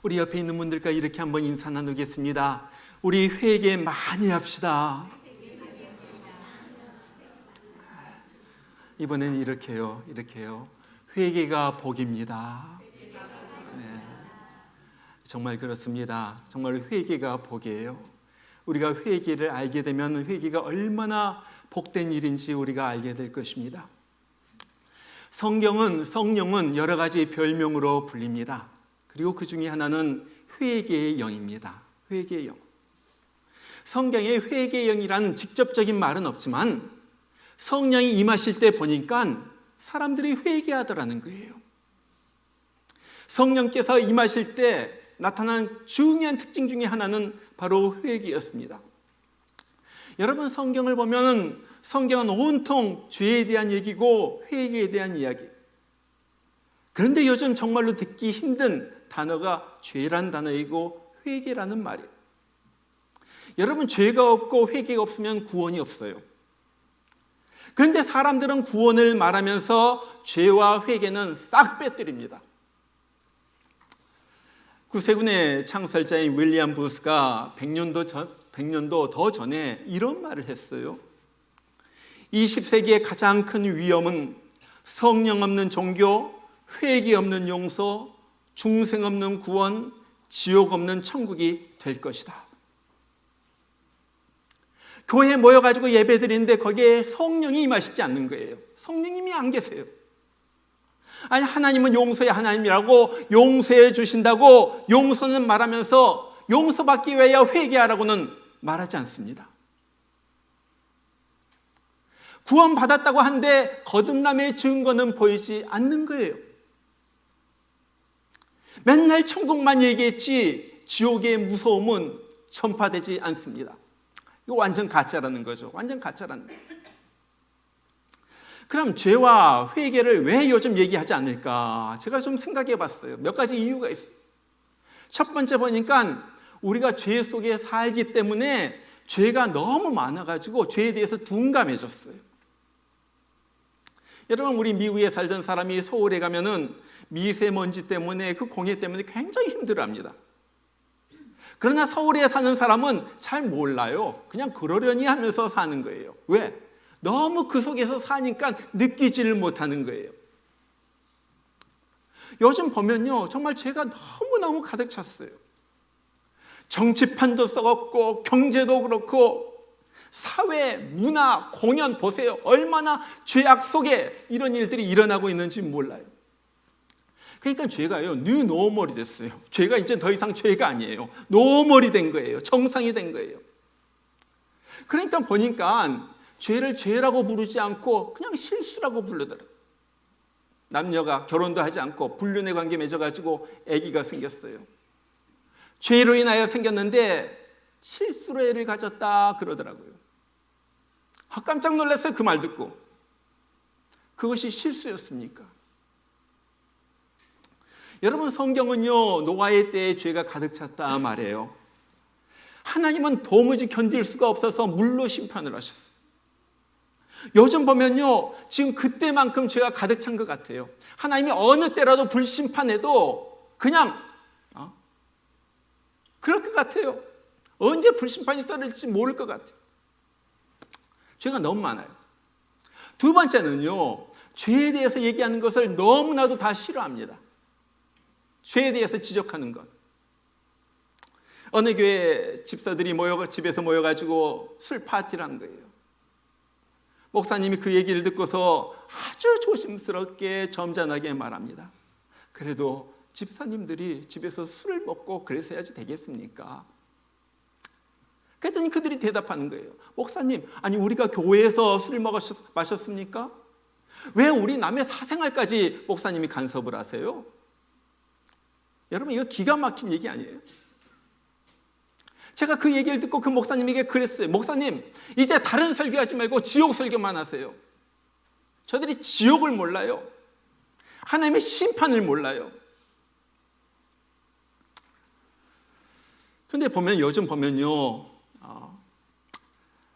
우리 옆에 있는 분들과 이렇게 한번 인사 나누겠습니다. 우리 회개 많이 합시다. 이번에는 이렇게요. 회개가 복입니다. 네. 정말 그렇습니다. 정말 회개가 복이에요. 우리가 회개를 알게 되면 회개가 얼마나 복된 일인지 우리가 알게 될 것입니다. 성령은 여러 가지 별명으로 불립니다. 그리고 그 중에 하나는 회개의 영입니다. 회개의 영. 성경에 회개의 영이라는 직접적인 말은 없지만 성령이 임하실 때 보니까 사람들이 회개하더라는 거예요. 성령께서 임하실 때 나타난 중요한 특징 중에 하나는 바로 회개였습니다. 여러분, 성경을 보면 성경은 온통 죄에 대한 얘기고 회개에 대한 이야기. 그런데 요즘 정말로 듣기 힘든 단어가 죄란 단어이고 회개라는 말이에요. 여러분, 죄가 없고 회개가 없으면 구원이 없어요. 그런데 사람들은 구원을 말하면서 죄와 회개는 싹 빼뜨립니다. 구세군의 창설자인 윌리엄 부스가 100년도 더 전에 이런 말을 했어요. 20세기의 가장 큰 위험은 성령 없는 종교, 회개 없는 용서, 중생 없는 구원, 지옥 없는 천국이 될 것이다. 교회에 모여가지고 예배 드리는데 거기에 성령이 임하시지 않는 거예요. 성령님이 안 계세요. 아니, 하나님은 용서의 하나님이라고 용서해 주신다고 용서는 말하면서 용서받기 위하여 회개하라고는 말하지 않습니다. 구원받았다고 한데 거듭남의 증거는 보이지 않는 거예요. 맨날 천국만 얘기했지 지옥의 무서움은 전파되지 않습니다. 이거 완전 가짜라는 거죠. 완전 가짜라는 거예요. 그럼 죄와 회개를 왜 요즘 얘기하지 않을까? 제가 좀 생각해 봤어요. 몇 가지 이유가 있어요. 첫 번째 보니까 우리가 죄 속에 살기 때문에 죄가 너무 많아가지고 죄에 대해서 둔감해졌어요. 여러분, 우리 미국에 살던 사람이 서울에 가면은 미세먼지 때문에 그 공해 때문에 굉장히 힘들어합니다. 그러나 서울에 사는 사람은 잘 몰라요. 그냥 그러려니 하면서 사는 거예요. 왜? 너무 그 속에서 사니까 느끼지를 못하는 거예요. 요즘 보면요, 정말 죄가 너무너무 가득 찼어요. 정치판도 썩었고 경제도 그렇고 사회, 문화, 공연 보세요. 얼마나 죄악 속에 이런 일들이 일어나고 있는지 몰라요. 그러니까 죄가요, 뉴노멀이 됐어요. 죄가 이제 더 이상 죄가 아니에요. 노멀이 된 거예요. 정상이 된 거예요. 그러니까 보니까 죄를 죄라고 부르지 않고 그냥 실수라고 부르더라고요. 남녀가 결혼도 하지 않고 불륜의 관계 맺어가지고 아기가 생겼어요. 죄로 인하여 생겼는데 실수로 애를 가졌다 그러더라고요. 깜짝 놀랐어요. 그 말 듣고. 그것이 실수였습니까? 여러분, 성경은요, 노아의 때에 죄가 가득 찼다 말해요. 하나님은 도무지 견딜 수가 없어서 물로 심판을 하셨어요. 요즘 보면요, 지금 그때만큼 죄가 가득 찬 것 같아요. 하나님이 어느 때라도 불심판해도 그냥 그럴 것 같아요. 언제 불심판이 떨어질지 모를 것 같아요. 죄가 너무 많아요. 두 번째는요, 죄에 대해서 얘기하는 것을 너무나도 다 싫어합니다. 죄에 대해서 지적하는 것. 어느 교회 집사들이 집에서 모여가지고 술 파티를 한 거예요. 목사님이 그 얘기를 듣고서 아주 조심스럽게 점잖하게 말합니다. 그래도 집사님들이 집에서 술을 먹고 그래서 해야지 되겠습니까? 그랬더니 그들이 대답하는 거예요. 목사님, 아니 우리가 교회에서 술 마셨습니까? 왜 우리 남의 사생활까지 목사님이 간섭을 하세요? 여러분, 이거 기가 막힌 얘기 아니에요? 제가 그 얘기를 듣고 그 목사님에게 그랬어요. 목사님, 이제 다른 설교하지 말고 지옥 설교만 하세요. 저들이 지옥을 몰라요. 하나님의 심판을 몰라요. 근데 요즘 보면요,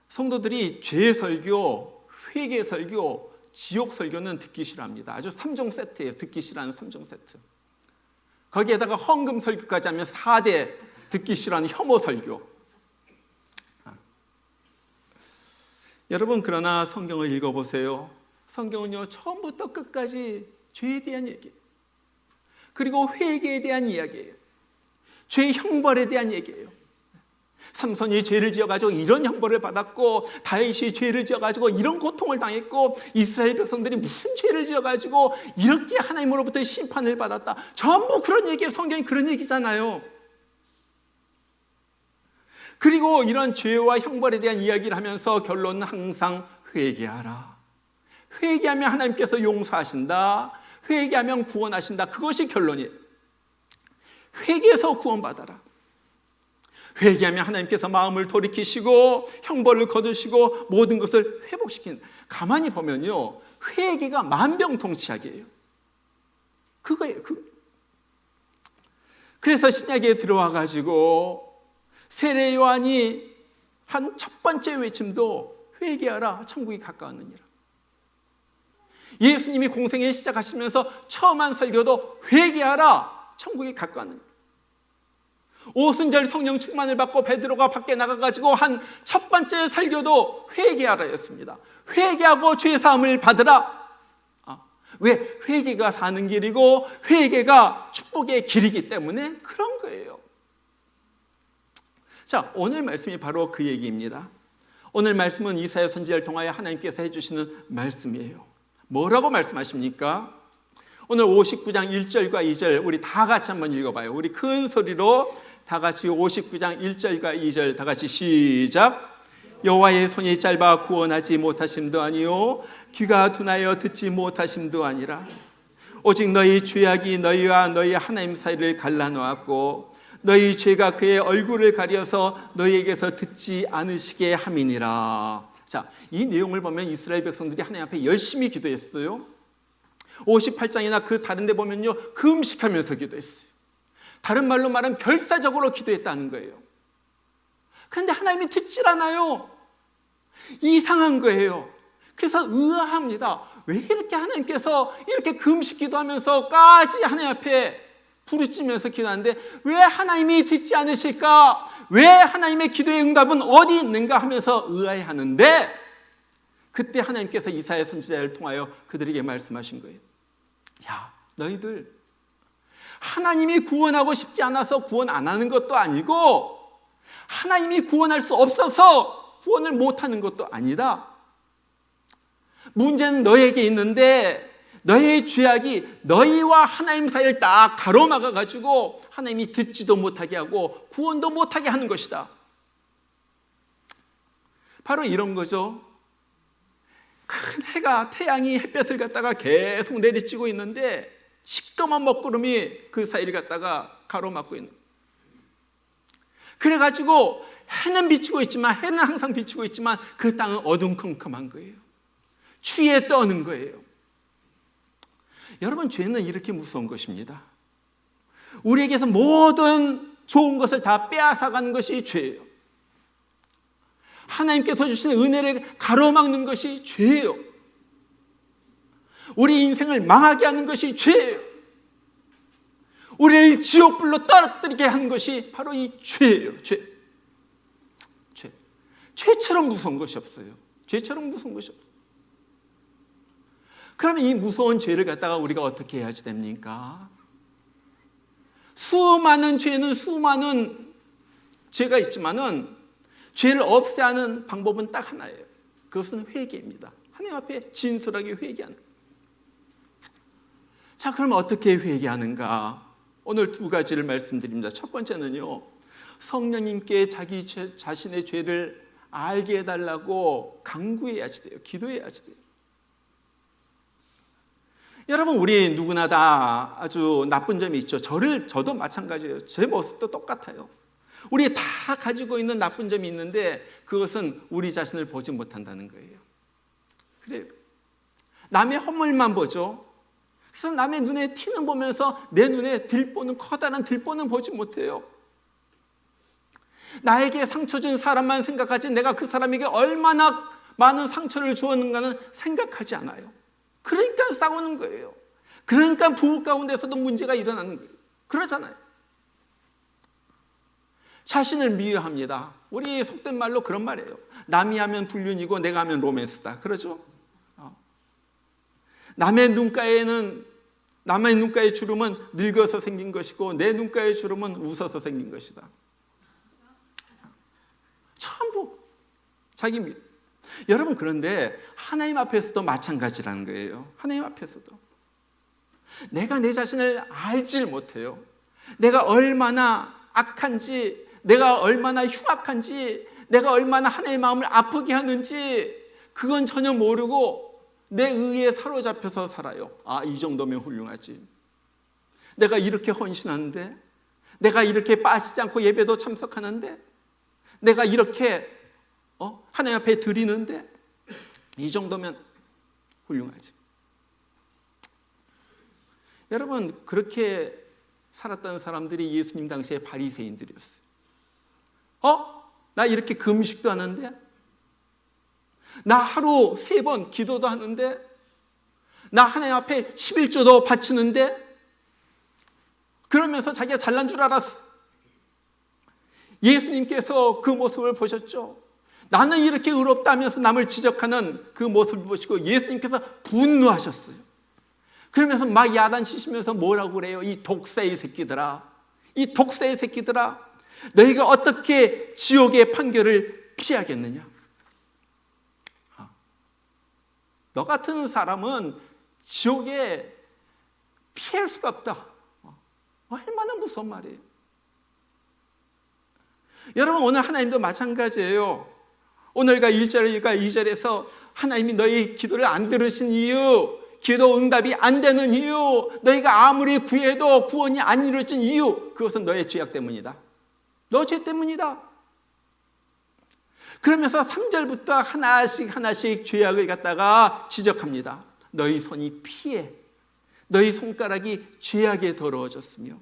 성도들이 죄 설교, 회개 설교, 지옥 설교는 듣기 싫어합니다. 아주 3종 세트예요. 듣기 싫어하는 3종 세트. 거기에다가 헌금 설교까지 하면 4대 듣기 싫어하는 혐오 설교. 여러분, 그러나 성경을 읽어보세요. 성경은요, 처음부터 끝까지 죄에 대한 얘기예요. 그리고 회개에 대한 이야기예요. 죄의 형벌에 대한 얘기예요. 삼손이 죄를 지어가지고 이런 형벌을 받았고, 다윗이 죄를 지어가지고 이런 고통을 당했고, 이스라엘 백성들이 무슨 죄를 지어가지고 이렇게 하나님으로부터 심판을 받았다. 전부 그런 얘기예요. 성경이 그런 얘기잖아요. 그리고 이런 죄와 형벌에 대한 이야기를 하면서 결론은 항상 회개하라. 회개하면 하나님께서 용서하신다. 회개하면 구원하신다. 그것이 결론이에요. 회개해서 구원받아라. 회개하면 하나님께서 마음을 돌이키시고 형벌을 거두시고 모든 것을 회복시키는. 가만히 보면요, 회개가 만병통치약이에요. 그거예요. 그래서 신약에 들어와 가지고 세례 요한이 한 첫 번째 외침도 회개하라, 천국이 가까웠느니라. 예수님이 공생애 시작하시면서 처음 한 설교도 회개하라, 천국이 가까웠느니라. 오순절 성령 충만을 받고 베드로가 밖에 나가가지고 한 첫 번째 설교도 회개하라였습니다. 회개하고 죄 사함을 받으라. 왜? 회개가 사는 길이고 회개가 축복의 길이기 때문에 그런 거예요. 자, 오늘 말씀이 바로 그 얘기입니다. 오늘 말씀은 이사야 선지자를 통하여 하나님께서 해주시는 말씀이에요. 뭐라고 말씀하십니까? 오늘 59장 1절과 2절 우리 다 같이 한번 읽어봐요. 우리 큰 소리로 다 같이 59장 1절과 2절 다 같이 시작. 여호와의 손이 짧아 구원하지 못하심도 아니요 귀가 둔하여 듣지 못하심도 아니라 오직 너희 죄악이 너희와 너희 하나님 사이를 갈라놓았고 너희 죄가 그의 얼굴을 가려서 너희에게서 듣지 않으시게 함이니라. 자, 이 내용을 보면 이스라엘 백성들이 하나님 앞에 열심히 기도했어요. 58장이나 그 다른 데 보면요, 금식하면서 기도했어요. 다른 말로 말하면 결사적으로 기도했다는 거예요. 그런데 하나님이 듣질 않아요. 이상한 거예요. 그래서 의아합니다. 왜 이렇게 하나님께서 이렇게 금식 기도하면서까지 하나님 앞에 부르짖으면서 기도하는데 왜 하나님이 듣지 않으실까? 왜 하나님의 기도의 응답은 어디 있는가 하면서 의아해하는데 그때 하나님께서 이사야 선지자를 통하여 그들에게 말씀하신 거예요. 야, 너희들 하나님이 구원하고 싶지 않아서 구원 안 하는 것도 아니고 하나님이 구원할 수 없어서 구원을 못하는 것도 아니다. 문제는 너에게 있는데 너의 죄악이 너희와 하나님 사이를 딱 가로막아 가지고 하나님이 듣지도 못하게 하고 구원도 못하게 하는 것이다. 바로 이런 거죠. 큰 해가 태양이 햇볕을 갖다가 계속 내리쬐고 있는데 시꺼먼 먹구름이 그 사이를 갖다가 가로막고 있는. 그래가지고 해는 비추고 있지만 해는 항상 비추고 있지만 그 땅은 어둠컴컴한 거예요. 추위에 떠는 거예요. 여러분, 죄는 이렇게 무서운 것입니다. 우리에게서 모든 좋은 것을 다 빼앗아가는 것이 죄예요. 하나님께서 주시는 은혜를 가로막는 것이 죄예요. 우리 인생을 망하게 하는 것이 죄예요. 우리를 지옥불로 떨어뜨리게 하는 것이 바로 이 죄예요. 죄. 죄처럼 무서운 것이 없어요. 죄처럼 무서운 것이 없어요. 그러면 이 무서운 죄를 갖다가 우리가 어떻게 해야지 됩니까? 수많은 죄는 수많은 죄가 있지만은 죄를 없애야 하는 방법은 딱 하나예요. 그것은 회개입니다. 하나님 앞에 진솔하게 회개하는. 자, 그럼 어떻게 회개하는가? 오늘 두 가지를 말씀드립니다. 첫 번째는요, 성령님께 자기 자신의 죄를 알게 해달라고 간구해야지 돼요. 기도해야지 돼요. 여러분, 우리 누구나 다 아주 나쁜 점이 있죠. 저도 마찬가지예요. 제 모습도 똑같아요. 우리 다 가지고 있는 나쁜 점이 있는데 그것은 우리 자신을 보지 못한다는 거예요. 그래요. 남의 허물만 보죠. 그래서 남의 눈에 티는 보면서 내 눈에 들보는 커다란 들보는 보지 못해요. 나에게 상처 준 사람만 생각하지 내가 그 사람에게 얼마나 많은 상처를 주었는가는 생각하지 않아요. 그러니까 싸우는 거예요. 그러니까 부부 가운데서도 문제가 일어나는 거예요. 그러잖아요. 자신을 미워합니다. 우리 속된 말로 그런 말이에요. 남이 하면 불륜이고 내가 하면 로맨스다. 그러죠? 남의 눈가의 주름은 늙어서 생긴 것이고 내 눈가의 주름은 웃어서 생긴 것이다. 전부 자기 믿음. 여러분, 그런데 하나님 앞에서도 마찬가지라는 거예요. 하나님 앞에서도 내가 내 자신을 알질 못해요. 내가 얼마나 악한지, 내가 얼마나 흉악한지, 내가 얼마나 하나님의 마음을 아프게 하는지 그건 전혀 모르고 내 의에 사로잡혀서 살아요. 이 정도면 훌륭하지. 내가 이렇게 헌신하는데, 내가 이렇게 빠지지 않고 예배도 참석하는데, 내가 이렇게 하나님 앞에 드리는데 이 정도면 훌륭하지. 여러분, 그렇게 살았던 사람들이 예수님 당시에 바리새인들이었어요. 나 이렇게 금식도 하는데, 나 하루 3번 기도도 하는데, 나 하나님 앞에 11조도 바치는데, 그러면서 자기가 잘난 줄 알았어. 예수님께서 그 모습을 보셨죠. 나는 이렇게 의롭다면서 남을 지적하는 그 모습을 보시고 예수님께서 분노하셨어요. 그러면서 막 야단치시면서 뭐라고 그래요? 이 독사의 새끼들아, 이 독사의 새끼들아, 너희가 어떻게 지옥의 판결을 피하겠느냐? 너 같은 사람은 지옥에 피할 수가 없다. 얼마나 무서운 말이에요. 여러분, 오늘 하나님도 마찬가지예요. 오늘과 1절과 2절에서 하나님이 너희 기도를 안 들으신 이유, 기도 응답이 안 되는 이유, 너희가 아무리 구해도 구원이 안 이루어진 이유, 그것은 너의 죄악 때문이다. 너 죄 때문이다. 그러면서 3절부터 하나씩 죄악을 갖다가 지적합니다. 너희 손이 피해, 너희 손가락이 죄악에 더러워졌으며,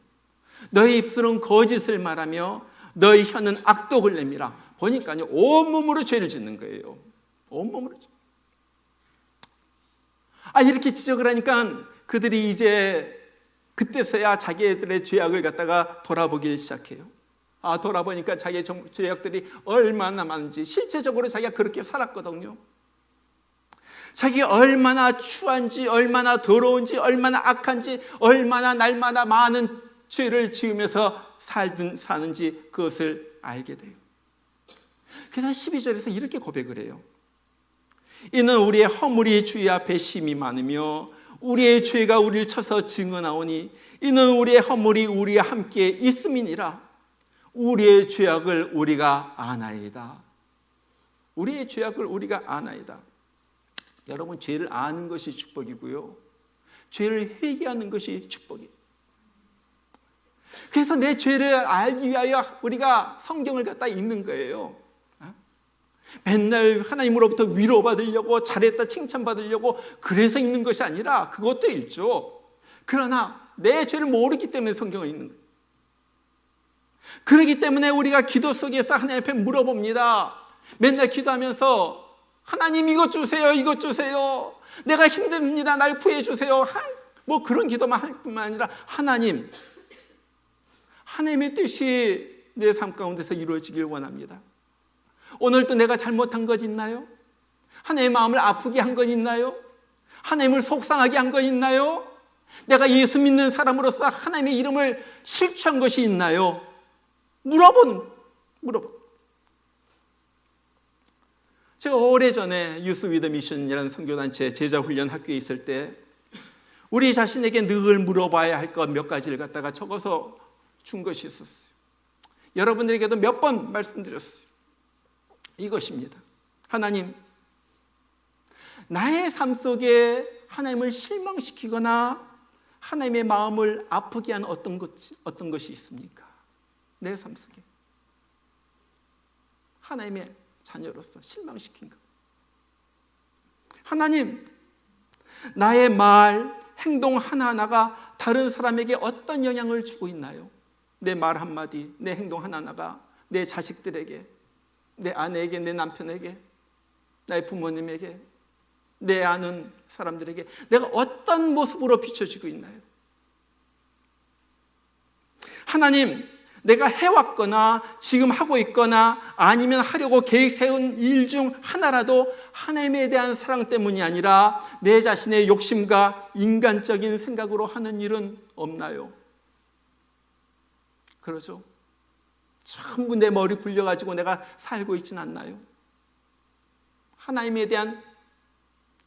너희 입술은 거짓을 말하며, 너희 혀는 악독을 내밀어. 보니까요, 온몸으로 죄를 짓는 거예요. 온몸으로. 이렇게 지적을 하니까 그들이 이제 그때서야 자기들의 죄악을 갖다가 돌아보기 시작해요. 돌아보니까 자기의 죄악들이 얼마나 많은지, 실제적으로 자기가 그렇게 살았거든요. 자기가 얼마나 추한지, 얼마나 더러운지, 얼마나 악한지, 얼마나 날마다 많은 죄를 지으면서 사는지 그것을 알게 돼요. 그래서 12절에서 이렇게 고백을 해요. 이는 우리의 허물이 주의 앞에 심히 많으며 우리의 죄가 우리를 쳐서 증언하오니 이는 우리의 허물이 우리와 함께 있음이니라. 우리의 죄악을 우리가 아나이다. 우리의 죄악을 우리가 아나이다. 여러분, 죄를 아는 것이 축복이고요, 죄를 회개하는 것이 축복이에요. 그래서 내 죄를 알기 위하여 우리가 성경을 갖다 읽는 거예요. 맨날 하나님으로부터 위로받으려고, 잘했다 칭찬받으려고 그래서 읽는 것이 아니라, 그것도 읽죠. 그러나 내 죄를 모르기 때문에 성경을 읽는 거예요. 그렇기 때문에 우리가 기도 속에서 하나님 앞에 물어봅니다. 맨날 기도하면서 하나님 이것 주세요, 이것 주세요, 내가 힘듭니다, 날 구해주세요, 뭐 그런 기도만 할 뿐만 아니라 하나님의 뜻이 내 삶 가운데서 이루어지길 원합니다. 오늘도 내가 잘못한 것 있나요? 하나님의 마음을 아프게 한 것 있나요? 하나님을 속상하게 한 것 있나요? 내가 예수 믿는 사람으로서 하나님의 이름을 실추한 것이 있나요? 물어보는 거예요. 제가 오래전에 유스 위드 미션이라는 선교단체 제자훈련 학교에 있을 때 우리 자신에게 늘 물어봐야 할 것 몇 가지를 갖다가 적어서 준 것이 있었어요. 여러분들에게도 몇 번 말씀드렸어요. 이것입니다. 하나님, 나의 삶 속에 하나님을 실망시키거나 하나님의 마음을 아프게 한 어떤 것이 있습니까? 내 삶 속에 하나님의 자녀로서 실망시킨 것. 하나님, 나의 말, 행동 하나하나가 다른 사람에게 어떤 영향을 주고 있나요? 내 말 한마디, 내 행동 하나하나가 내 자식들에게, 내 아내에게, 내 남편에게, 나의 부모님에게, 내 아는 사람들에게 내가 어떤 모습으로 비춰지고 있나요? 하나님, 내가 해왔거나 지금 하고 있거나 아니면 하려고 계획 세운 일 중 하나라도 하나님에 대한 사랑 때문이 아니라 내 자신의 욕심과 인간적인 생각으로 하는 일은 없나요? 그러죠. 전부 내 머리 굴려가지고 내가 살고 있진 않나요? 하나님에 대한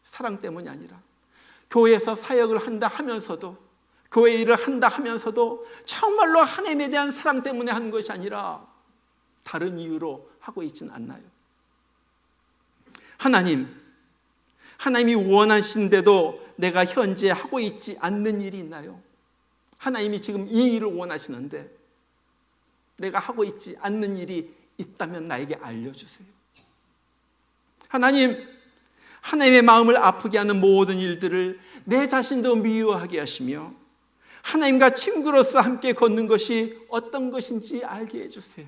사랑 때문이 아니라 교회에서 사역을 한다 하면서도, 교회 일을 한다 하면서도 정말로 하나님에 대한 사랑 때문에 하는 것이 아니라 다른 이유로 하고 있진 않나요? 하나님이 원하시는데도 내가 현재 하고 있지 않는 일이 있나요? 하나님이 지금 이 일을 원하시는데 내가 하고 있지 않는 일이 있다면 나에게 알려주세요. 하나님의 마음을 아프게 하는 모든 일들을 내 자신도 미워하게 하시며 하나님과 친구로서 함께 걷는 것이 어떤 것인지 알게 해주세요.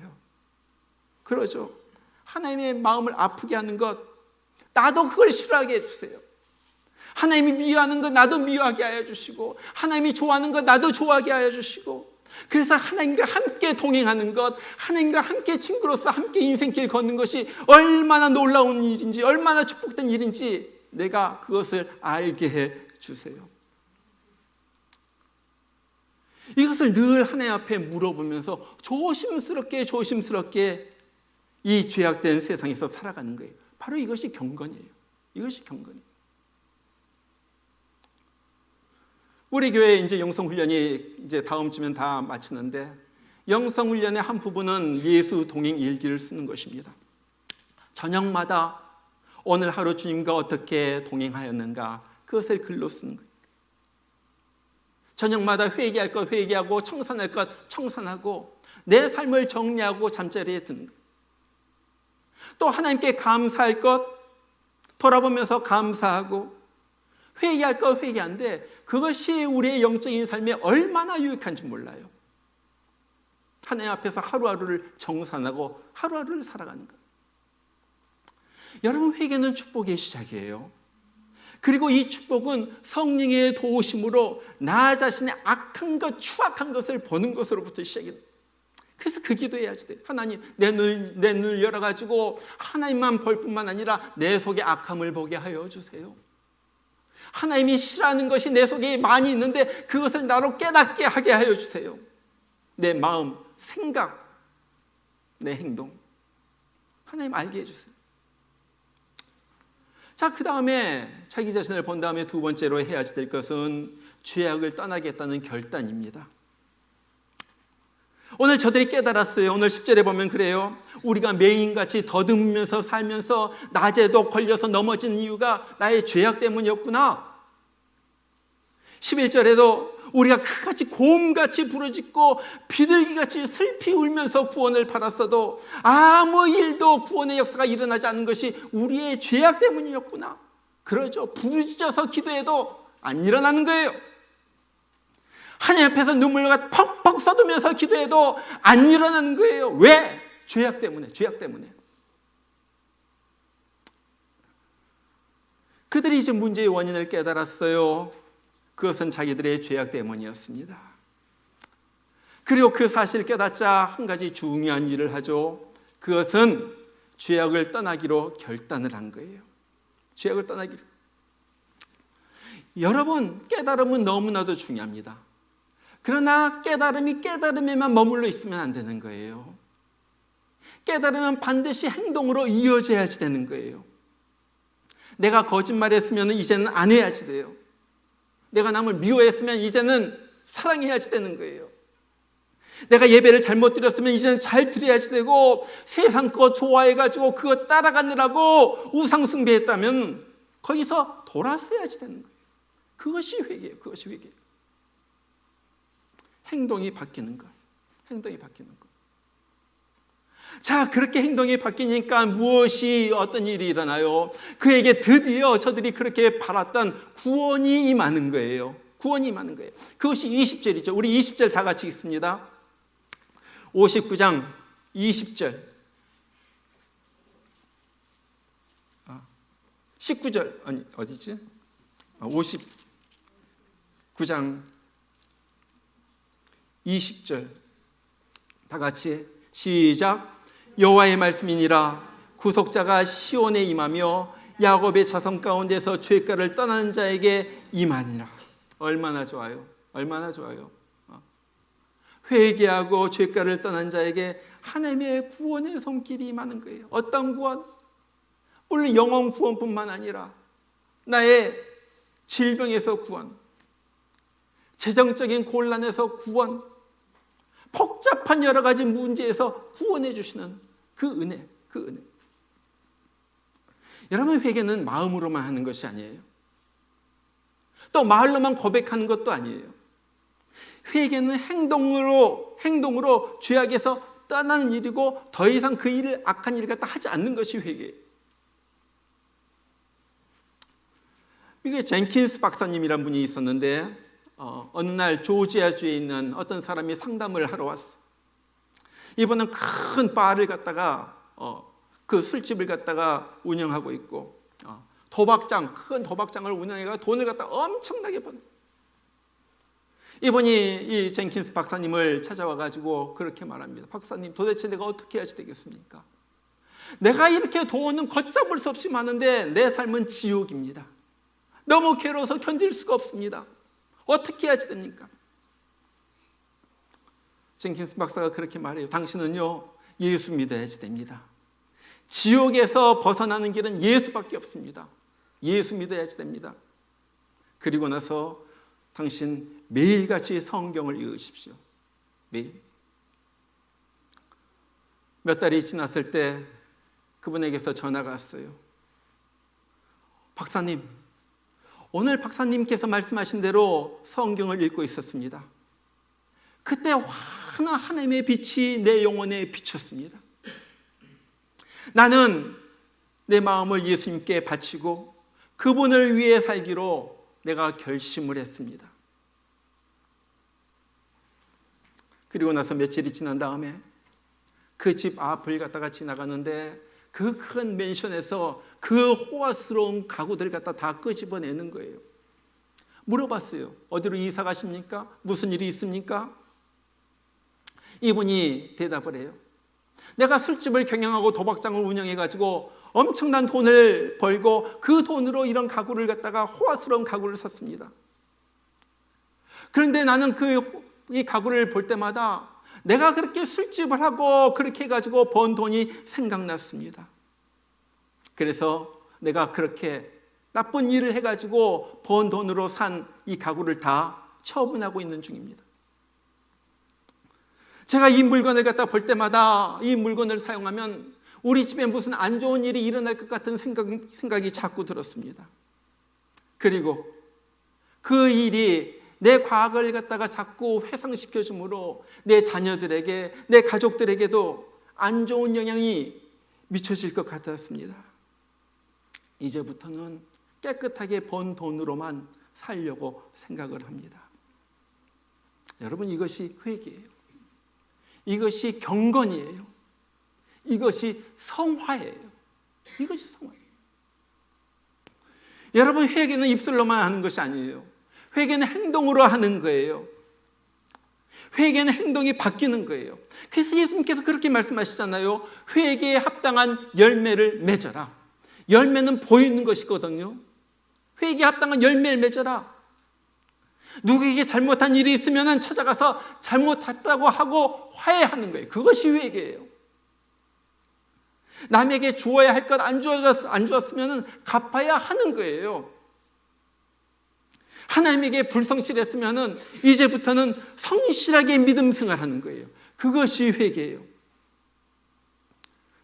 그러죠. 하나님의 마음을 아프게 하는 것, 나도 그걸 싫어하게 해주세요. 하나님이 미워하는 것 나도 미워하게 하여 주시고, 하나님이 좋아하는 것 나도 좋아하게 하여 주시고, 그래서 하나님과 함께 동행하는 것, 하나님과 함께 친구로서 함께 인생길 걷는 것이 얼마나 놀라운 일인지, 얼마나 축복된 일인지 내가 그것을 알게 해 주세요. 이것을 늘 하나님 앞에 물어보면서 조심스럽게 이 죄악된 세상에서 살아가는 거예요. 바로 이것이 경건이에요. 이것이 경건이에요. 우리 교회 이제 영성훈련이 이제 다음 주면 다 마치는데, 영성훈련의 한 부분은 예수 동행 일기를 쓰는 것입니다. 저녁마다 오늘 하루 주님과 어떻게 동행하였는가, 그것을 글로 쓰는 거예요. 저녁마다 회개할 것 회개하고 청산할 것 청산하고 내 삶을 정리하고 잠자리에 드는 거예요. 또 하나님께 감사할 것 돌아보면서 감사하고 회개할 것 회개하는데, 그것이 우리의 영적인 삶에 얼마나 유익한지 몰라요. 하나님 앞에서 하루하루를 정산하고 하루하루를 살아가는 것. 여러분, 회개는 축복의 시작이에요. 그리고 이 축복은 성령의 도우심으로 나 자신의 악한 것, 추악한 것을 보는 것으로부터 시작이 돼요. 그래서 그 기도해야지 돼요. 하나님, 내 눈을 열어가지고 하나님만 볼 뿐만 아니라 내 속에 악함을 보게 하여 주세요. 하나님이 싫어하는 것이 내 속에 많이 있는데 그것을 나로 깨닫게 하게 하여 주세요. 내 마음, 생각, 내 행동, 하나님 알게 해주세요. 자, 그 다음에 자기 자신을 본 다음에 두 번째로 해야 될 것은 죄악을 떠나겠다는 결단입니다. 오늘 저들이 깨달았어요. 오늘 10절에 보면 그래요. 우리가 매인같이 더듬으면서 살면서 낮에도 걸려서 넘어진 이유가 나의 죄악 때문이었구나. 11절에도 우리가 그같이 곰같이 부르짖고 비둘기같이 슬피 울면서 구원을 받았어도 아무 일도 구원의 역사가 일어나지 않는 것이 우리의 죄악 때문이었구나. 그러죠. 부르짖어서 기도해도 안 일어나는 거예요. 하나님 앞에서 눈물과 퍽퍽 쏟으면서 기도해도 안 일어나는 거예요. 왜? 죄악 때문에. 그들이 이제 문제의 원인을 깨달았어요. 그것은 자기들의 죄악 때문이었습니다. 그리고 그 사실을 깨닫자 한 가지 중요한 일을 하죠. 그것은 죄악을 떠나기로 결단을 한 거예요. 죄악을 떠나기로. 여러분, 깨달음은 너무나도 중요합니다. 그러나 깨달음에만 머물러 있으면 안 되는 거예요. 깨달음은 반드시 행동으로 이어져야지 되는 거예요. 내가 거짓말했으면 이제는 안 해야지 돼요. 내가 남을 미워했으면 이제는 사랑해야지 되는 거예요. 내가 예배를 잘못 드렸으면 이제는 잘 드려야지 되고, 세상 거 좋아해가지고 그거 따라가느라고 우상 숭배했다면 거기서 돌아서야지 되는 거예요. 그것이 회개예요. 그것이 회개예요. 행동이 바뀌는 것. 행동이 바뀌는 것. 자, 그렇게 행동이 바뀌니까 어떤 일이 일어나요? 그에게 드디어 저들이 그렇게 바랐던 구원이 임하는 거예요. 구원이 임하는 거예요. 그것이 20절이죠. 우리 20절 다 같이 읽습니다. 59장 20절. 19절. 아니, 어디지? 59장 20절. 다 같이 시작. 여호와의 말씀이니라. 구속자가 시온에 임하며 야곱의 자손 가운데서 죄가를 떠나는 자에게 임하니라. 얼마나 좋아요. 얼마나 좋아요. 회개하고 죄가를 떠난 자에게 하나님의 구원의 손길이 임하는 거예요. 어떤 구원? 물론 영혼 구원뿐만 아니라 나의 질병에서 구원, 재정적인 곤란에서 구원, 복잡한 여러 가지 문제에서 구원해 주시는 그 은혜, 그 은혜. 여러분, 회개는 마음으로만 하는 것이 아니에요. 또 말로만 고백하는 것도 아니에요. 회개는 행동으로 죄악에서 떠나는 일이고 더 이상 그 일을 악한 일을 갖다 하지 않는 것이 회개예요. 미국에 젠킨스 박사님이란 분이 있었는데 어느 날 조지아주에 있는 어떤 사람이 상담을 하러 왔어. 이분은 큰 바를 갖다가 그 술집을 갖다가 운영하고 있고 큰 도박장을 운영해가 돈을 갖다 엄청나게 번. 이분이 이 젠킨스 박사님을 찾아와 가지고 그렇게 말합니다. 박사님, 도대체 내가 어떻게 해야지 되겠습니까? 내가 이렇게 돈은 걷잡을 수 없이 많은데 내 삶은 지옥입니다. 너무 괴로워서 견딜 수가 없습니다. 어떻게 해야지 됩니까? 젠킨스 박사가 그렇게 말해요. 당신은요, 예수 믿어야지 됩니다. 지옥에서 벗어나는 길은 예수밖에 없습니다. 예수 믿어야지 됩니다. 그리고 나서 당신 매일같이 성경을 읽으십시오. 매일. 몇 달이 지났을 때 그분에게서 전화가 왔어요. 박사님, 오늘 박사님께서 말씀하신 대로 성경을 읽고 있었습니다. 그때 환한 하나님의 빛이 내 영혼에 비쳤습니다. 나는 내 마음을 예수님께 바치고 그분을 위해 살기로 내가 결심을 했습니다. 그리고 나서 며칠이 지난 다음에 그 집 앞을 갖다가 지나가는데 그 큰 맨션에서 그 호화스러운 가구들을 갖다 다 끄집어내는 거예요. 물어봤어요. 어디로 이사 가십니까? 무슨 일이 있습니까? 이분이 대답을 해요. 내가 술집을 경영하고 도박장을 운영해가지고 엄청난 돈을 벌고 그 돈으로 이런 가구를 갖다가 호화스러운 가구를 샀습니다. 그런데 나는 이 가구를 볼 때마다 내가 그렇게 술집을 하고 그렇게 해가지고 번 돈이 생각났습니다. 그래서 내가 그렇게 나쁜 일을 해가지고 번 돈으로 산 이 가구를 다 처분하고 있는 중입니다. 제가 이 물건을 갖다 볼 때마다 이 물건을 사용하면 우리 집에 무슨 안 좋은 일이 일어날 것 같은 생각이 자꾸 들었습니다. 그리고 그 일이 내 과거를 갖다가 자꾸 회상시켜 주므로 내 자녀들에게, 내 가족들에게도 안 좋은 영향이 미쳐질 것 같았습니다. 이제부터는 깨끗하게 번 돈으로만 살려고 생각을 합니다. 여러분, 이것이 회개예요. 이것이 경건이에요. 이것이 성화예요. 이것이 성화예요. 여러분, 회개는 입술로만 하는 것이 아니에요. 회개는 행동으로 하는 거예요. 회개는 행동이 바뀌는 거예요. 그래서 예수님께서 그렇게 말씀하시잖아요. 회개에 합당한 열매를 맺어라. 열매는 보이는 것이거든요. 회개에 합당한 열매를 맺어라. 누구에게 잘못한 일이 있으면 찾아가서 잘못했다고 하고 화해하는 거예요. 그것이 회개예요. 남에게 주어야 할 것 안 주었으면 갚아야 하는 거예요. 하나님에게 불성실했으면 이제부터는 성실하게 믿음 생활하는 거예요. 그것이 회개예요.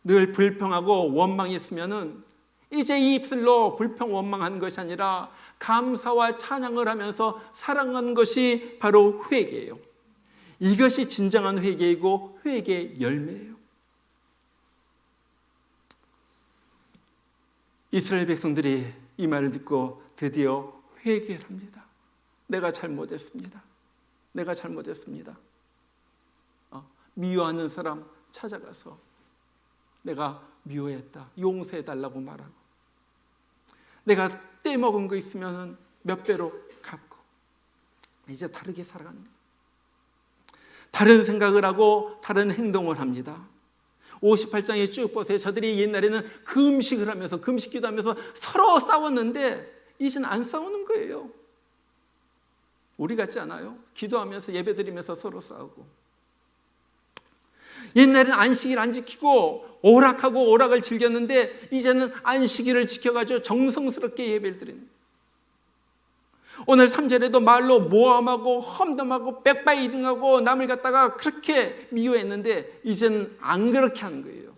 늘 불평하고 원망했으면 이제 이 입술로 불평 원망하는 것이 아니라 감사와 찬양을 하면서 사랑하는 것이 바로 회개예요. 이것이 진정한 회개이고 회개의 열매예요. 이스라엘 백성들이 이 말을 듣고 드디어 회개를 합니다. 내가 잘못했습니다. 내가 잘못했습니다. 미워하는 사람 찾아가서 내가 미워했다, 용서해달라고 말하고, 내가 떼먹은 거 있으면 몇 배로 갚고, 이제 다르게 살아가는 거예요. 다른 생각을 하고 다른 행동을 합니다. 58장에 쭉 보세요. 저들이 옛날에는 금식을 하면서 금식 기도하면서 서로 싸웠는데 이제는 안 싸우는 거예요. 우리 같지 않아요? 기도하면서 예배드리면서 서로 싸우고. 옛날에는 안식일 안 지키고 오락하고 오락을 즐겼는데 이제는 안식일을 지켜가지고 정성스럽게 예배를 드리는 거예요. 오늘 3절에도 말로 모함하고 험담하고 백바이딩하고 남을 갖다가 그렇게 미워했는데 이제는 안 그렇게 하는 거예요.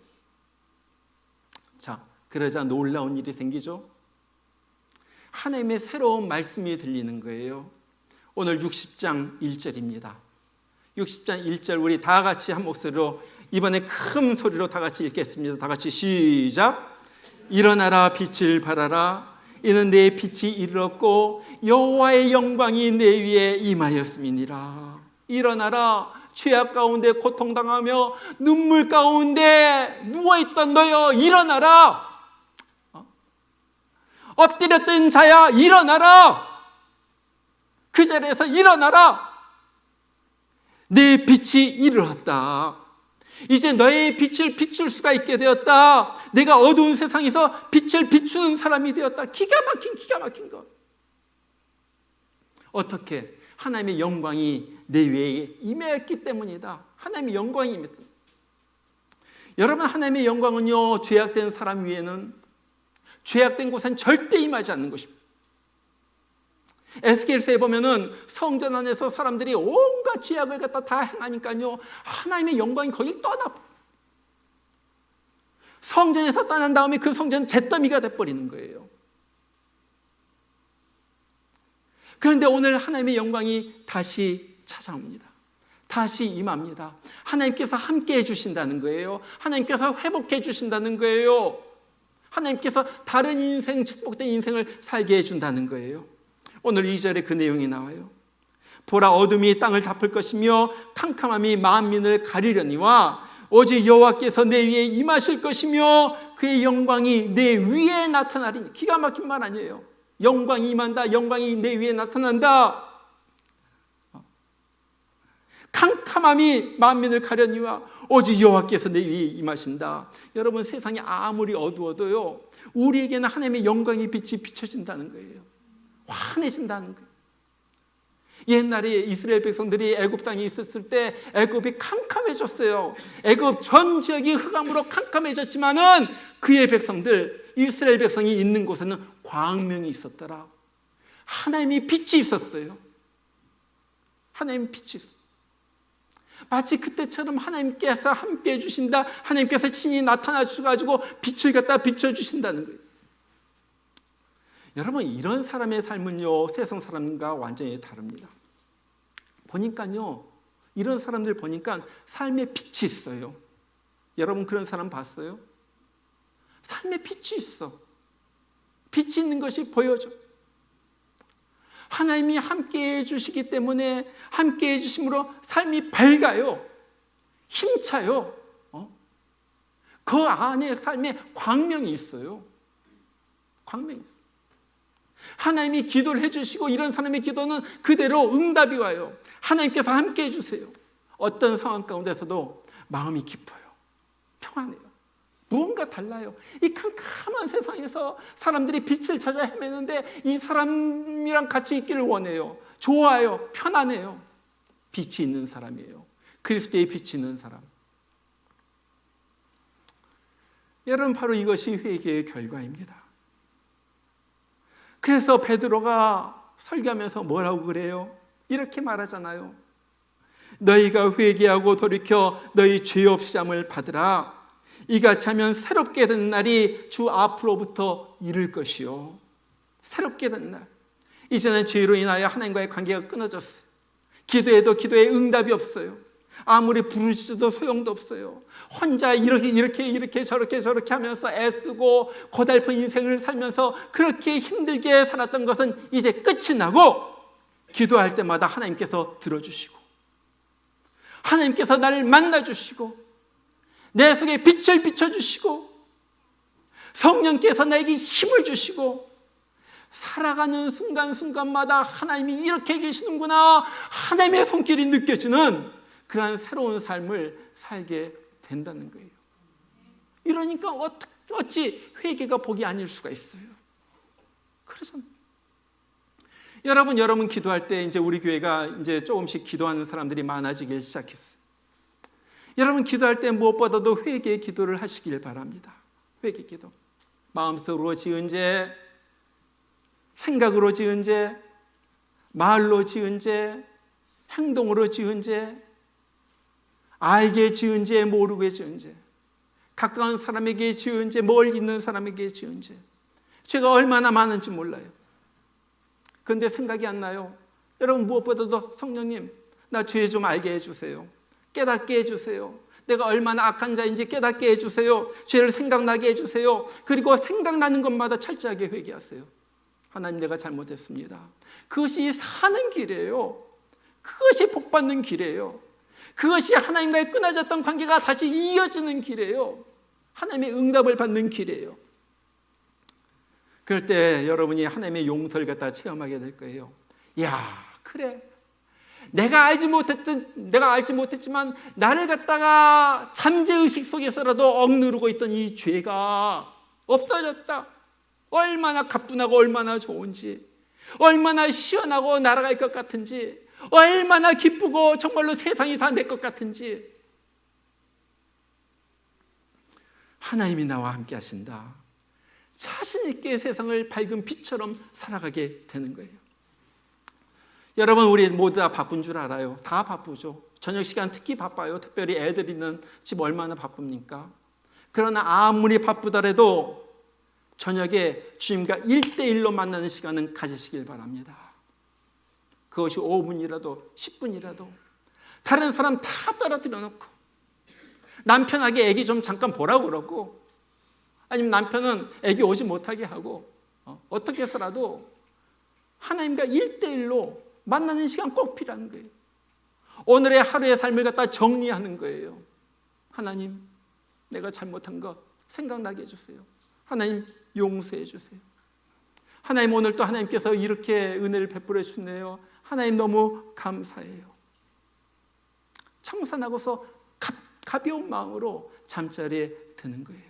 자, 그러자 놀라운 일이 생기죠. 하나님의 새로운 말씀이 들리는 거예요. 오늘 60장 1절입니다. 60장 1절 우리 다 같이 한 목소리로 이번에 큰 소리로 다 같이 읽겠습니다. 다 같이 시작. 일어나라 빛을 발하라. 이는 내 빛이 이르렀고 여호와의 영광이 내 위에 임하였음이니라. 일어나라. 죄악 가운데 고통당하며 눈물 가운데 누워있던 너여 일어나라. 엎드렸던 자야 일어나라. 그 자리에서 일어나라. 내 빛이 이르렀다. 이제 너의 빛을 비출 수가 있게 되었다. 내가 어두운 세상에서 빛을 비추는 사람이 되었다. 기가 막힌 것. 어떻게? 하나님의 영광이 내 위에 임했기 때문이다. 하나님의 영광이 임했다. 여러분, 하나님의 영광은요, 죄악된 사람 위에는, 죄악된 곳엔 절대 임하지 않는 것입니다. 에스겔서에 보면은 성전 안에서 사람들이 온갖 죄악을 갖다 다 행하니까요, 하나님의 영광이 거길 떠나. 성전에서 떠난 다음에 그 성전은 잿더미가 돼버리는 거예요. 그런데 오늘 하나님의 영광이 다시 찾아옵니다. 다시 임합니다. 하나님께서 함께 해주신다는 거예요. 하나님께서 회복해 주신다는 거예요. 하나님께서 다른 인생, 축복된 인생을 살게 해준다는 거예요. 오늘 2절에 그 내용이 나와요. 보라, 어둠이 땅을 덮을 것이며 캄캄함이 만민을 가리려니와 오직 여호와께서 내 위에 임하실 것이며 그의 영광이 내 위에 나타나리니. 기가 막힌 말 아니에요. 영광이 임한다. 영광이 내 위에 나타난다. 캄캄함이 만민을 가려니와 오직 여호와께서 내 위에 임하신다. 여러분, 세상이 아무리 어두워도요, 우리에게는 하나님의 영광의 빛이 비춰진다는 거예요. 환해진다는 거예요. 옛날에 이스라엘 백성들이 애굽 땅에 있었을 때 애굽이 캄캄해졌어요. 애굽 전 지역이 흑암으로 캄캄해졌지만은 그의 백성들, 이스라엘 백성이 있는 곳에는 광명이 있었더라. 하나님의 빛이 있었어요. 하나님의 빛이 있었어요. 마치 그때처럼 하나님께서 함께 해주신다. 하나님께서 친히 나타나 주셔가지고 빛을 갖다 비춰주신다는 거예요. 여러분, 이런 사람의 삶은요, 세상 사람과 완전히 다릅니다. 보니까요, 이런 사람들 보니까 삶에 빛이 있어요. 여러분, 그런 사람 봤어요? 삶에 빛이 있어. 빛이 있는 것이 보여져. 하나님이 함께 해주시기 때문에 함께 해주심으로 삶이 밝아요. 힘차요. 그 안에 삶에 광명이 있어요. 광명이 있어요. 하나님이 기도를 해주시고 이런 사람의 기도는 그대로 응답이 와요. 하나님께서 함께 해주세요. 어떤 상황 가운데서도 마음이 깊어요. 평안해요. 무언가 달라요. 이 캄캄한 세상에서 사람들이 빛을 찾아 헤매는데 이 사람이랑 같이 있기를 원해요. 좋아요. 편안해요. 빛이 있는 사람이에요. 그리스도의 빛이 있는 사람. 여러분, 바로 이것이 회개의 결과입니다. 그래서 베드로가 설교하면서 뭐라고 그래요? 이렇게 말하잖아요. 너희가 회개하고 돌이켜 너희 죄 없이 잠을 받으라. 이같이 하면 새롭게 된 날이 주 앞으로부터 이를 것이요. 새롭게 된 날. 이제는 죄로 인하여 하나님과의 관계가 끊어졌어요. 기도해도 기도에 응답이 없어요. 아무리 부르짖어도 소용도 없어요. 혼자 이렇게 저렇게 하면서 애쓰고 고달픈 인생을 살면서 그렇게 힘들게 살았던 것은 이제 끝이 나고, 기도할 때마다 하나님께서 들어주시고 하나님께서 나를 만나주시고 내 속에 빛을 비춰주시고 성령께서 나에게 힘을 주시고 살아가는 순간순간마다 하나님이 이렇게 계시는구나, 하나님의 손길이 느껴지는 그러한 새로운 삶을 살게 된다는 거예요. 이러니까 어찌 회개가 복이 아닐 수가 있어요. 그러잖아요. 여러분 기도할 때 이제 우리 교회가 이제 조금씩 기도하는 사람들이 많아지기 시작했어요. 여러분 기도할 때 무엇보다도 회개의 기도를 하시길 바랍니다. 회개 기도. 마음속으로 지은 죄, 생각으로 지은 죄, 말로 지은 죄, 행동으로 지은 죄, 알게 지은 죄, 모르게 지은 죄, 가까운 사람에게 지은 죄, 멀리 있는 사람에게 지은 죄, 죄가 얼마나 많은지 몰라요. 그런데 생각이 안 나요. 여러분 무엇보다도 성령님, 나 죄 좀 알게 해주세요. 깨닫게 해주세요. 내가 얼마나 악한 자인지 깨닫게 해주세요. 죄를 생각나게 해주세요. 그리고 생각나는 것마다 철저하게 회개하세요. 하나님, 내가 잘못했습니다. 그것이 사는 길이에요. 그것이 복받는 길이에요. 그것이 하나님과의 끊어졌던 관계가 다시 이어지는 길이에요. 하나님의 응답을 받는 길이에요. 그럴 때 여러분이 하나님의 용서를 갖다 체험하게 될 거예요. 야, 그래. 내가 알지 못했지만 나를 갖다가 잠재의식 속에서라도 억누르고 있던 이 죄가 없어졌다. 얼마나 가뿐하고 얼마나 좋은지, 얼마나 시원하고 날아갈 것 같은지, 얼마나 기쁘고 정말로 세상이 다 내 것 같은지. 하나님이 나와 함께 하신다. 자신 있게 세상을 밝은 빛처럼 살아가게 되는 거예요. 여러분, 우리 모두 다 바쁜 줄 알아요. 다 바쁘죠. 저녁 시간 특히 바빠요. 특별히 애들 있는 집 얼마나 바쁩니까? 그러나 아무리 바쁘더라도 저녁에 주님과 1대1로 만나는 시간은 가지시길 바랍니다. 그것이 5분이라도 10분이라도 다른 사람 다 떨어뜨려 놓고 남편에게 애기 좀 잠깐 보라고 그러고, 아니면 남편은 애기 오지 못하게 하고 어떻게 해서라도 하나님과 1대1로 만나는 시간 꼭 필요한 거예요. 오늘의 하루의 삶을 갖다 정리하는 거예요. 하나님, 내가 잘못한 것 생각나게 해주세요. 하나님, 용서해 주세요. 하나님, 오늘 또 하나님께서 이렇게 은혜를 베풀어 주시네요. 하나님, 너무 감사해요. 청산하고서 가벼운 마음으로 잠자리에 드는 거예요.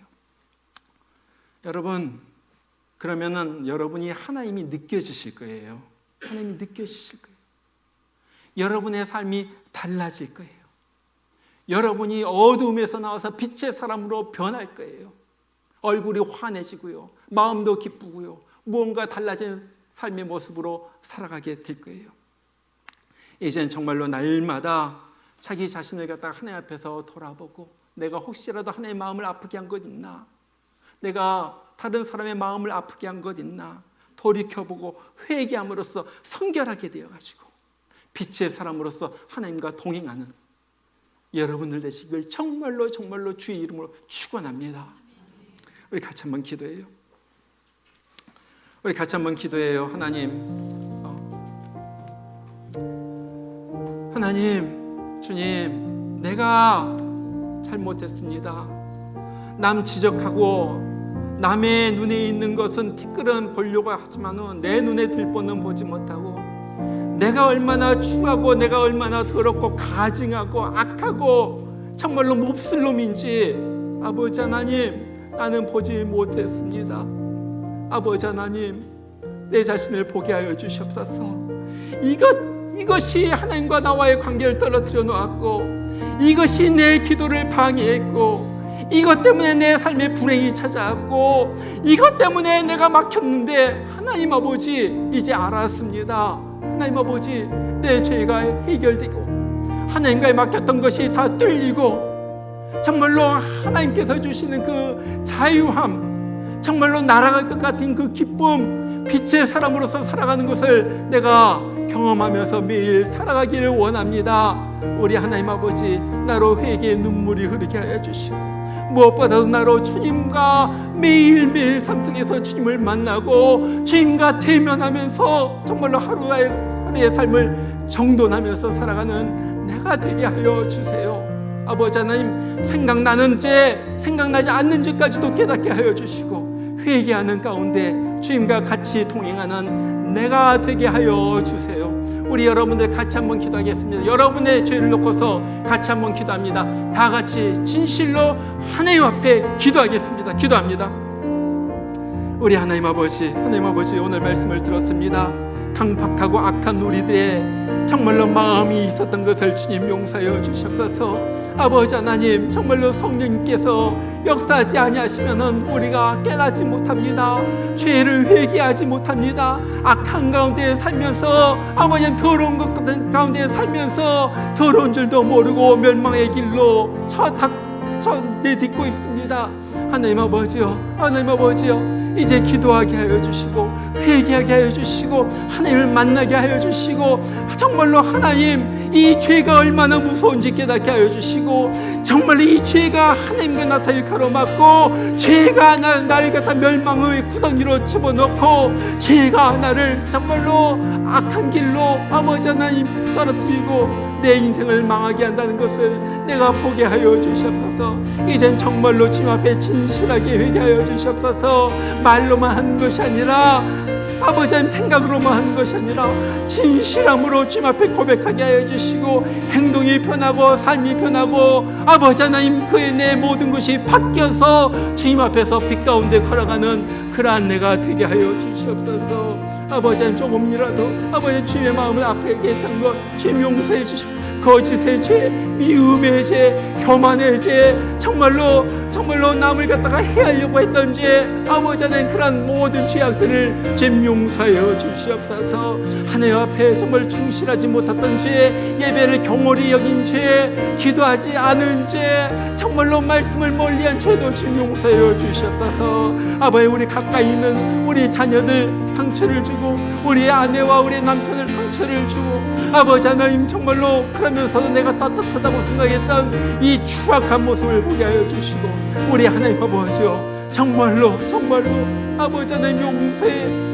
여러분, 그러면은 여러분이 하나님이 느껴지실 거예요. 하나님이 느껴지실 거예요. 여러분의 삶이 달라질 거예요. 여러분이 어두움에서 나와서 빛의 사람으로 변할 거예요. 얼굴이 환해지고요, 마음도 기쁘고요, 무언가 달라진 삶의 모습으로 살아가게 될 거예요. 이젠 정말로 날마다 자기 자신을 갖다가 하나님 앞에서 돌아보고, 내가 혹시라도 하나님의 마음을 아프게 한 것 있나, 내가 다른 사람의 마음을 아프게 한 것 있나 돌이켜보고 회개함으로써 성결하게 되어가지고 빛의 사람으로서 하나님과 동행하는 여러분들 되시길 정말로 주의 이름으로 축원합니다. 우리 같이 한번 기도해요. 우리 같이 한번 기도해요. 하나님, 주님, 내가 잘못했습니다. 남 지적하고 남의 눈에 있는 것은 티끌은 보려고 하지만은 내 눈에 들 바는 보지 못하고, 내가 얼마나 추하고 내가 얼마나 더럽고 가증하고 악하고 정말로 몹쓸 놈인지 아버지 하나님, 나는 보지 못했습니다. 아버지 하나님, 내 자신을 보게 하여 주시옵소서. 이것이 하나님과 나와의 관계를 떨어뜨려 놓았고, 이것이 내 기도를 방해했고, 이것 때문에 내 삶에 불행이 찾아왔고, 이것 때문에 내가 막혔는데, 하나님 아버지, 이제 알았습니다. 하나님 아버지, 내 죄가 해결되고 하나님과의 막혔던 것이 다 뚫리고, 정말로 하나님께서 주시는 그 자유함, 정말로 날아갈 것 같은 그 기쁨, 빛의 사람으로서 살아가는 것을 내가 경험하면서 매일 살아가기를 원합니다. 우리 하나님 아버지, 나로 회개의 눈물이 흐르게 하여 주시고, 무엇보다도 나로 주님과 매일매일 삶 속에서 주님을 만나고 주님과 대면하면서 정말로 하루의 삶을 정돈하면서 살아가는 내가 되게 하여 주세요. 아버지 하나님, 생각나는 죄, 생각나지 않는 죄까지도 깨닫게 하여 주시고, 회개하는 가운데 주님과 같이 동행하는 내가 되게 하여 주세요. 우리 여러분들 같이 한번 기도하겠습니다. 여러분의 죄를 놓고서 같이 한번 기도합니다. 다 같이 진실로 하나님 앞에 기도하겠습니다. 기도합니다. 우리 하나님 아버지 오늘 말씀을 들었습니다. 강팍하고 악한 우리들의 정말로 마음이 있었던 것을 주님 용서하여 주시옵소서. 아버지 하나님, 정말로 성령님께서 역사하지 아니하시면은 우리가 깨닫지 못합니다. 죄를 회개하지 못합니다. 악한 가운데 살면서 아버지는 더러운 것 가운데 살면서 더러운 줄도 모르고 멸망의 길로 내딛고 있습니다. 하나님 아버지요, 이제 기도하게 하여 주시고 회개하게 하여 주시고 하나님을 만나게 하여 주시고 정말로 하나님, 이 죄가 얼마나 무서운지 깨닫게 하여 주시고 정말로 이 죄가 하나님과 나사를 가로막고 죄가 나를 갖다 멸망의 구덩이로 집어넣고 죄가 나를 정말로 악한 길로 아버지 하나님 떨어뜨리고 내 인생을 망하게 한다는 것을 내가 보게 하여 주시옵소서. 이젠 정말로 주님 앞에 진실하게 회개하여 주시옵소서. 말로만 하는 것이 아니라 아버지 하나님 생각으로만 하는 것이 아니라 진실함으로 주님 앞에 고백하게 하여 주시고 행동이 변하고 삶이 변하고 아버지 하나님 그의 내 모든 것이 바뀌어서 주님 앞에서 빛 가운데 걸어가는 그러한 내가 되게 하여 주시옵소서. 아버지 하나님, 조금이라도 아버지 주님의 마음을 아프게 했던 것 주님 용서해 주시옵소서. 거짓의 죄, 미움의 죄, 교만의 죄, 정말로 남을 갖다가 해하려고 했던 죄, 아버지 하나님 그런 모든 죄악들을 주님 용서하여 주시옵소서. 하나님 앞에 정말 충실하지 못했던 죄, 예배를 경홀히 여긴 죄, 기도하지 않은 죄, 정말로 말씀을 멀리한 죄도 주님 용서하여 주시옵소서. 아버지, 우리 가까이 있는 우리 자녀들 상처를 주고 우리 아내와 우리 남편을 상처를 주고 아버지 하나님, 정말로 그러면서도 내가 따뜻하다고 생각했던 이 추악한 모습을 보게 하여 주시고 우리 하나님 아버지요, 정말로 아버지 하나님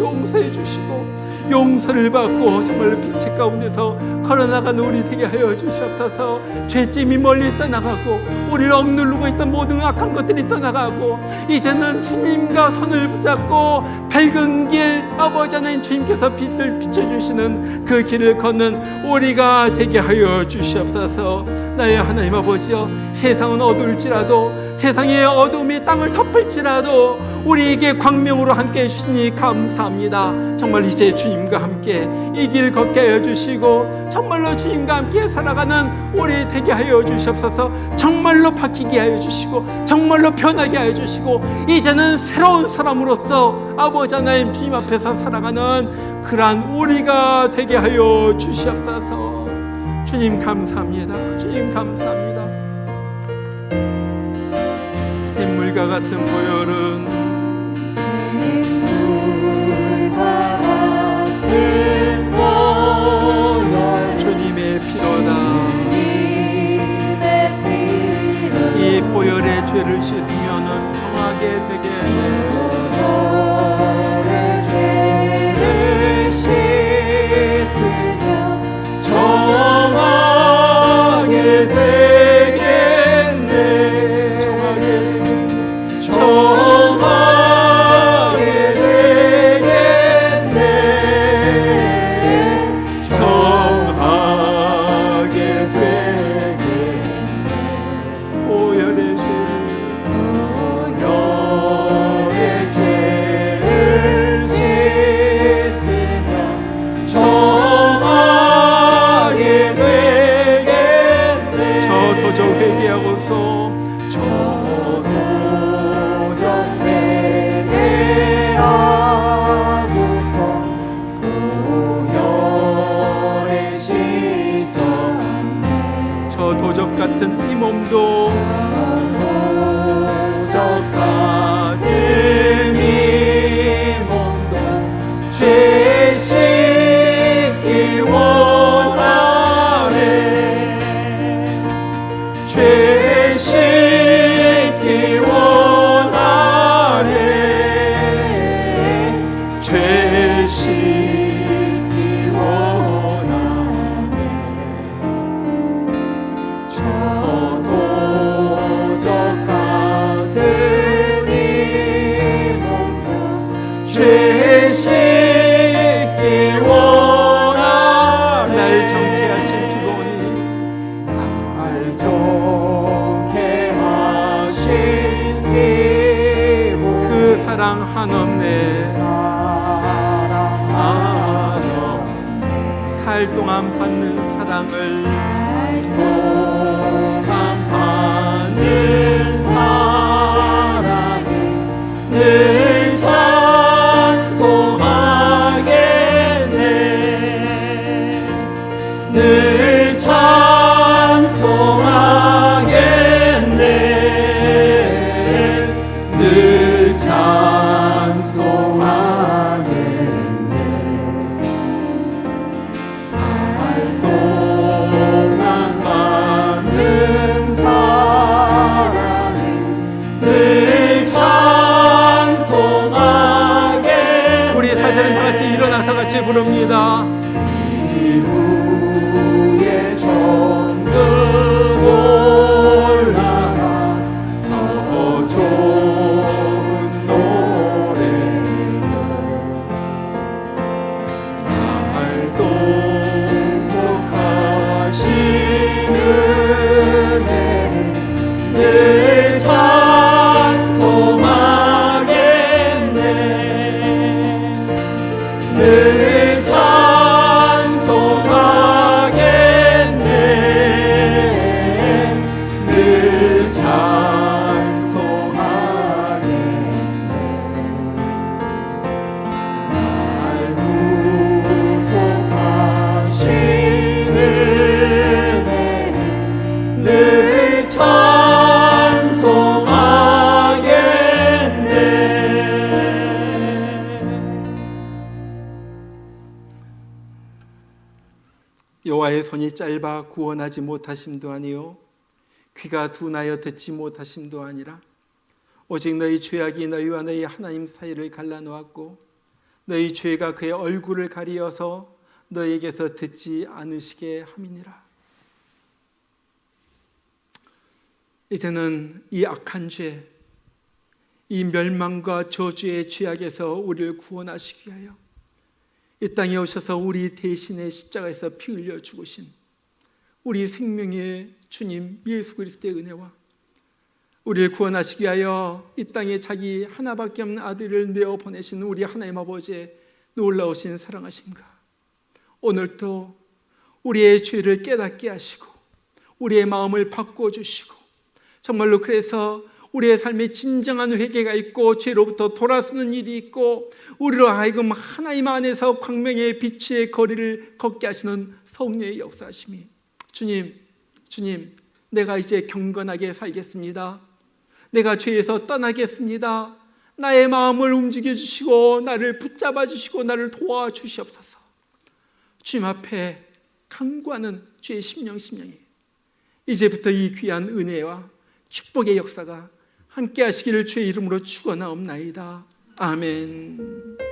용서해 주시고 용서를 받고 정말로 빛의 가운데서 걸어나가는 우리 되게 하여 주시옵소서. 죄짐이 멀리 떠나가고 우리를 억누르고 있던 모든 악한 것들이 떠나가고 이제는 주님과 손을 붙잡고 밝은 길, 아버지 하나님 주님께서 빛을 비춰주시는 그 길을 걷는 우리가 되게 하여 주시옵소서. 나의 하나님 아버지여, 세상은 어두울지라도 세상의 어둠이 땅을 덮을지라도 우리에게 광명으로 함께 해주시니 감사합니다. 정말 이제 주님과 함께 이 길 걷게 하여 주시고 정말로 주님과 함께 살아가는 우리 되게 하여 주시옵소서. 정말로 바뀌게 하여 주시고 정말로 변하게 하여 주시고 이제는 새로운 사람으로서 아버지 하나님 주님 앞에서 살아가는 그러한 우리가 되게 하여 주시옵소서. 주님 감사합니다. 주님 감사합니다. 샘물과 같은 보혈은 주님의 피로다. 이 보혈의 죄를 씻으면 정하게 되게 도적 같은 이 사랑하노매 사랑하노 살 동안 받는 사랑을 살 동안 받는 사랑을 늘 찬송하겠네 늘 찬송하겠네 늘 찬송하겠네 살 동안 받는 사랑을 늘 찬송하겠네 우리 사절은 다 같이 일어나서 같이 부릅니다. 이후에 정금 올라가 더 좋은 노래로 살도 속하시는 은혜를 늘 찬송하겠네 늘 찬송하겠네 늘 찬송하겠네 날 구속하시는 은혜를 늘 찬송하겠네. 여호와의 손이 짧아 구원하지 못하심도 아니요 귀가 둔하여 듣지 못하심도 아니라 오직 너희 죄악이 너희와 너희 하나님 사이를 갈라놓았고 너희 죄가 그의 얼굴을 가리어서 너희에게서 듣지 않으시게 함이니라. 이제는 이 악한 죄, 이 멸망과 저주의 죄악에서 우리를 구원하시기 위하여 이 땅에 오셔서 우리 대신에 십자가에서 피 흘려 죽으신 우리 생명의 주님 예수 그리스도의 은혜와 우리를 구원하시기 위하여 이 땅에 자기 하나밖에 없는 아들을 내어 보내신 우리 하나님 아버지의 놀라우신 사랑하심과 오늘도 우리의 죄를 깨닫게 하시고 우리의 마음을 바꿔주시고 정말로 그래서 우리의 삶에 진정한 회개가 있고 죄로부터 돌아서는 일이 있고 우리로 하여금 하나님 안에서 광명의 빛의 거리를 걷게 하시는 성령의 역사하심이 주님 내가 이제 경건하게 살겠습니다. 내가 죄에서 떠나겠습니다. 나의 마음을 움직여 주시고 나를 붙잡아 주시고 나를 도와주시옵소서. 주님 앞에 간구하는 주의 심령이 이제부터 이 귀한 은혜와 축복의 역사가 함께 하시기를 주의 이름으로 축원하옵나이다. 아멘.